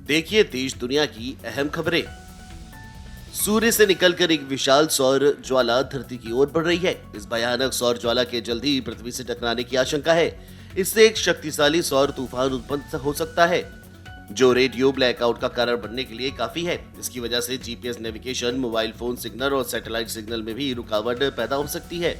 देखिए देश दुनिया की अहम खबरें। सूर्य से निकलकर एक विशाल सौर ज्वाला धरती की ओर बढ़ रही है। इस भयानक सौर ज्वाला के जल्द ही पृथ्वी से टकराने की आशंका है। इससे एक शक्तिशाली सौर तूफान उत्पन्न हो सकता है, जो रेडियो ब्लैकआउट का कारण बनने के लिए काफी है। इसकी वजह से GPS navigation, mobile phone signal और सैटेलाइट सिग्नल में भी रुकावट पैदा हो सकती है।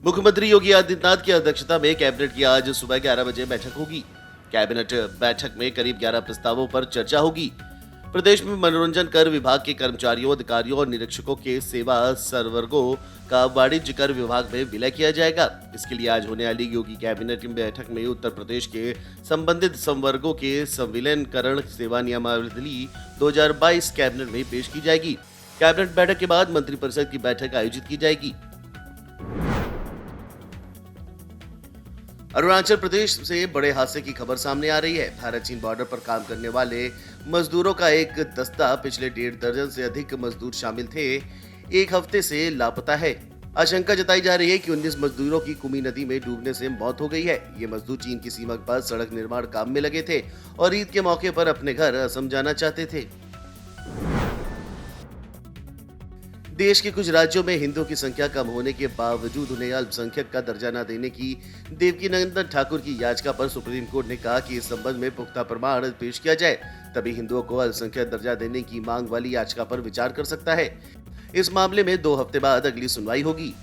मुख्यमंत्री योगी आदित्यनाथ की अध्यक्षता में कैबिनेट की आज सुबह 11 बजे बैठक होगी। कैबिनेट बैठक में करीब 11 प्रस्तावों पर चर्चा होगी। प्रदेश में मनोरंजन कर विभाग के कर्मचारियों, अधिकारियों और निरीक्षकों के सेवा सर्वर्गों का वाणिज्य कर विभाग में विलय किया जाएगा। इसके लिए आज होने वाली योगी कैबिनेट बैठक में उत्तर प्रदेश के संबंधित संवर्गों के संविलियनकरण सेवा नियमावली 2022 कैबिनेट में पेश की जाएगी। कैबिनेट बैठक के बाद मंत्रिपरिषद की बैठक आयोजित की जाएगी। अरुणाचल प्रदेश से बड़े हादसे की खबर सामने आ रही है। भारत चीन बॉर्डर पर काम करने वाले मजदूरों का एक दस्ता, पिछले 1.5 दर्जन से अधिक मजदूर शामिल थे, एक हफ्ते से लापता है। आशंका जताई जा रही है कि 19 मजदूरों की कुमी नदी में डूबने से मौत हो गई है। ये मजदूर चीन की सीमा के पास सड़क निर्माण काम में लगे थे और ईद के मौके पर अपने घर असम जाना चाहते थे। देश के कुछ राज्यों में हिंदुओं की संख्या कम होने के बावजूद उन्हें अल्पसंख्यक का दर्जा न देने की देवकीनंदन ठाकुर की याचिका पर सुप्रीम कोर्ट ने कहा कि इस संबंध में पुख्ता प्रमाण पेश किया जाए, तभी हिंदुओं को अल्पसंख्यक दर्जा देने की मांग वाली याचिका पर विचार कर सकता है। इस मामले में 2 हफ्ते बाद अगली सुनवाई होगी।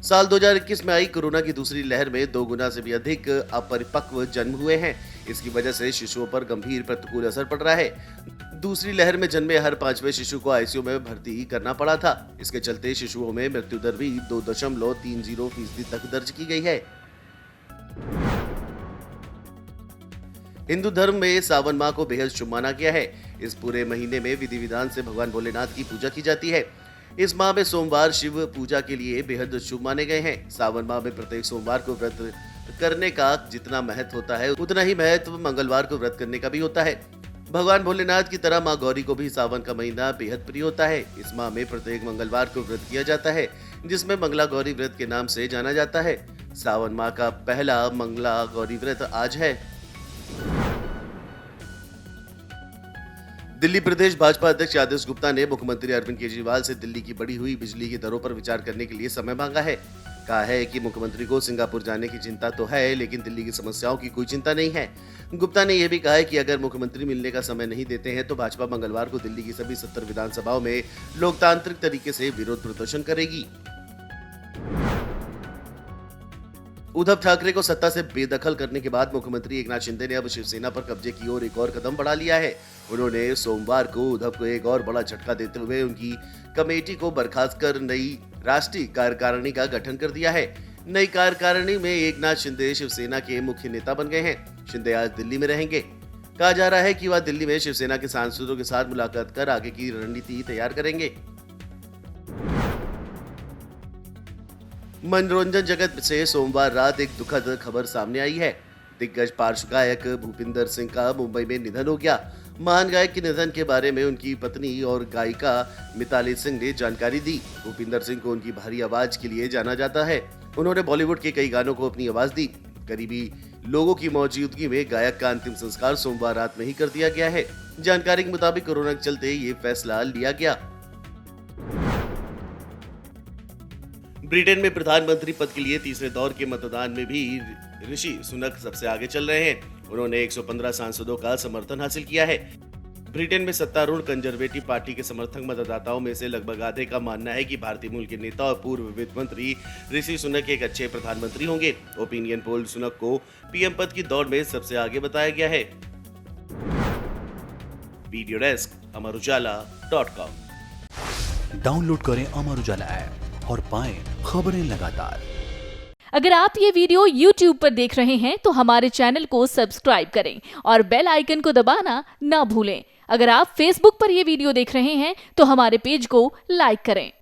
साल 2021 में आई कोरोना की दूसरी लहर में 2 गुना से भी अधिक अपरिपक्व जन्म हुए हैं। इसकी वजह से शिशुओं पर गंभीर प्रतिकूल असर पड़ रहा है। दूसरी लहर में जन्मे हर 5वें शिशु को आईसीयू में भर्ती करना पड़ा था। इसके चलते शिशुओं में मृत्यु दर भी 2.30% तक दर्ज की गई है। हिंदू धर्म में सावन माह को बेहद शुभ माना गया है। इस पूरे महीने में विधि विधान से भगवान भोलेनाथ की पूजा की जाती है। इस माह में सोमवार शिव पूजा के लिए बेहद शुभ माने गए हैं। सावन माह में प्रत्येक सोमवार को व्रत करने का जितना महत्व होता है, उतना ही महत्व मंगलवार को व्रत करने का भी होता है। भगवान भोलेनाथ की तरह माँ गौरी को भी सावन का महीना बेहद प्रिय होता है। इस माह में प्रत्येक मंगलवार को व्रत किया जाता है, जिसमें मंगला गौरी व्रत के नाम से जाना जाता है। सावन माह का पहला मंगला गौरी व्रत आज है। दिल्ली प्रदेश भाजपा अध्यक्ष आदेश गुप्ता ने मुख्यमंत्री अरविंद केजरीवाल से दिल्ली की बढ़ी हुई बिजली की दरों पर विचार करने के लिए समय मांगा है। कहा है कि मुख्यमंत्री को सिंगापुर जाने की चिंता तो है, लेकिन दिल्ली की समस्याओं की कोई चिंता नहीं है। गुप्ता ने यह भी कहा है कि अगर मुख्यमंत्री मिलने का समय नहीं देते हैं तो भाजपा मंगलवार को दिल्ली की सभी 70 विधानसभाओं में लोकतांत्रिक तरीके से विरोध प्रदर्शन करेगी। उद्धव ठाकरे को सत्ता से बेदखल करने के बाद मुख्यमंत्री एकनाथ शिंदे ने अब शिवसेना पर कब्जे की ओर एक और कदम बढ़ा लिया है। उन्होंने सोमवार को उद्धव को एक और बड़ा झटका देते हुए उनकी कमेटी को बर्खास्त कर नई राष्ट्रीय कार्यकारिणी का गठन कर दिया है। नई कार्यकारिणी में एकनाथ शिंदे शिवसेना के मुख्य नेता बन गए हैं। शिंदे आज दिल्ली में रहेंगे। कहा जा रहा है कि वह दिल्ली में शिवसेना के सांसदों के साथ मुलाकात कर आगे की रणनीति तैयार करेंगे। मनोरंजन जगत से सोमवार रात एक दुखद खबर सामने आई है। दिग्गज पार्श्व गायक भूपिंदर सिंह का मुंबई में निधन हो गया। महान गायक के निधन के बारे में उनकी पत्नी और गायिका मिताली सिंह ने जानकारी दी। भूपिंदर सिंह को उनकी भारी आवाज के लिए जाना जाता है। उन्होंने बॉलीवुड के कई गानों को अपनी आवाज दी। करीबी लोगों की मौजूदगी में गायक का अंतिम संस्कार सोमवार रात में ही कर दिया गया है। जानकारी के मुताबिक कोरोना के चलते ये फैसला लिया गया। ब्रिटेन में प्रधानमंत्री पद के लिए तीसरे दौर के मतदान में भी ऋषि सुनक सबसे आगे चल रहे हैं। उन्होंने 115 सांसदों का समर्थन हासिल किया है। ब्रिटेन में सत्तारूढ़ कंजर्वेटिव पार्टी के समर्थक मतदाताओं में से लगभग आधे का मानना है कि भारतीय मूल के नेता और पूर्व वित्त मंत्री ऋषि सुनक एक अच्छे प्रधानमंत्री होंगे। ओपिनियन पोल सुनक को पीएम पद की दौड़ में सबसे आगे बताया गया है। Video desk amarujala.com। डाउनलोड करें अमर उजाला ऐप और पाएं खबरें लगातार। अगर आप ये वीडियो YouTube पर देख रहे हैं तो हमारे चैनल को सब्सक्राइब करें और बेल आइकन को दबाना ना भूलें। अगर आप Facebook पर ये वीडियो देख रहे हैं तो हमारे पेज को लाइक करें।